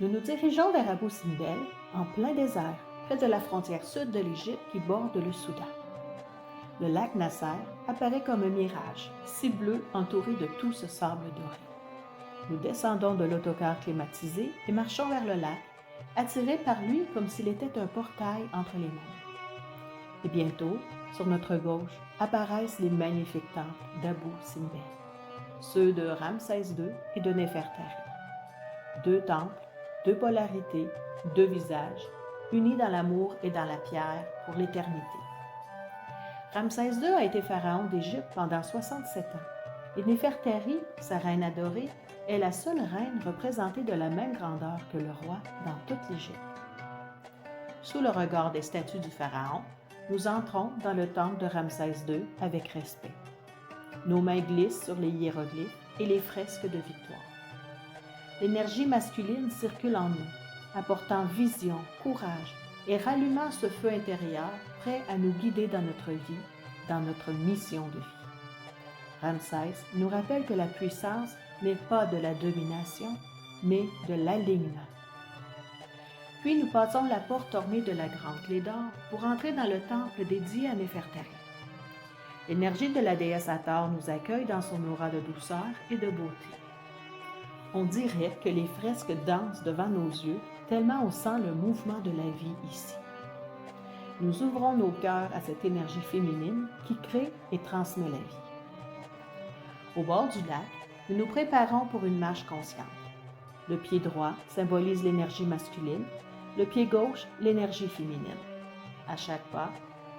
Nous nous dirigeons vers Abou Simbel, en plein désert, près de la frontière sud de l'Égypte qui borde le Soudan. Le lac Nasser apparaît comme un mirage, si bleu entouré de tout ce sable doré. Nous descendons de l'autocar climatisé et marchons vers le lac, attirés par lui comme s'il était un portail entre les mondes. Et bientôt, sur notre gauche, apparaissent les magnifiques temples d'Abou Simbel, ceux de Ramsès II et de Néfertari. Deux temples, deux polarités, deux visages, unis dans l'amour et dans la pierre pour l'éternité. Ramsès II a été pharaon d'Égypte pendant 67 ans, et Néfertari, sa reine adorée, est la seule reine représentée de la même grandeur que le roi dans toute l'Égypte. Sous le regard des statues du pharaon, nous entrons dans le temple de Ramsès II avec respect. Nos mains glissent sur les hiéroglyphes et les fresques de victoire. L'énergie masculine circule en nous, apportant vision, courage et rallumant ce feu intérieur prêt à nous guider dans notre vie, dans notre mission de vie. Ramsès nous rappelle que la puissance n'est pas de la domination, mais de l'alignement. Puis nous passons la porte ornée de la grande clé d'or pour entrer dans le temple dédié à Néfertari. L'énergie de la déesse Hathor nous accueille dans son aura de douceur et de beauté. On dirait que les fresques dansent devant nos yeux, tellement on sent le mouvement de la vie ici. Nous ouvrons nos cœurs à cette énergie féminine qui crée et transmet la vie. Au bord du lac, nous nous préparons pour une marche consciente. Le pied droit symbolise l'énergie masculine, le pied gauche l'énergie féminine. À chaque pas,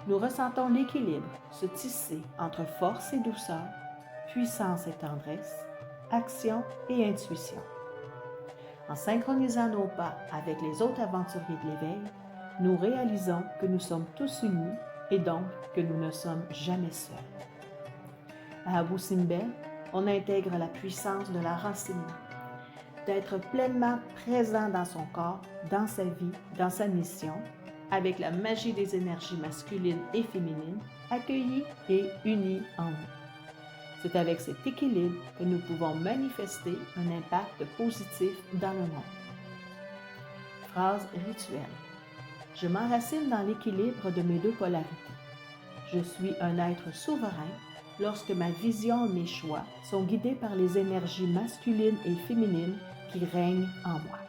nous ressentons l'équilibre se tisser entre force et douceur, puissance et tendresse, action et intuition. En synchronisant nos pas avec les autres aventuriers de l'éveil, nous réalisons que nous sommes tous unis et donc que nous ne sommes jamais seuls. À Abou Simbel, on intègre la puissance de l'enracinement, d'être pleinement présent dans son corps, dans sa vie, dans sa mission, avec la magie des énergies masculines et féminines, accueillies et unies en nous. C'est avec cet équilibre que nous pouvons manifester un impact positif dans le monde. Phrase rituelle. Je m'enracine dans l'équilibre de mes deux polarités. Je suis un être souverain lorsque ma vision et mes choix sont guidés par les énergies masculines et féminines qui règnent en moi.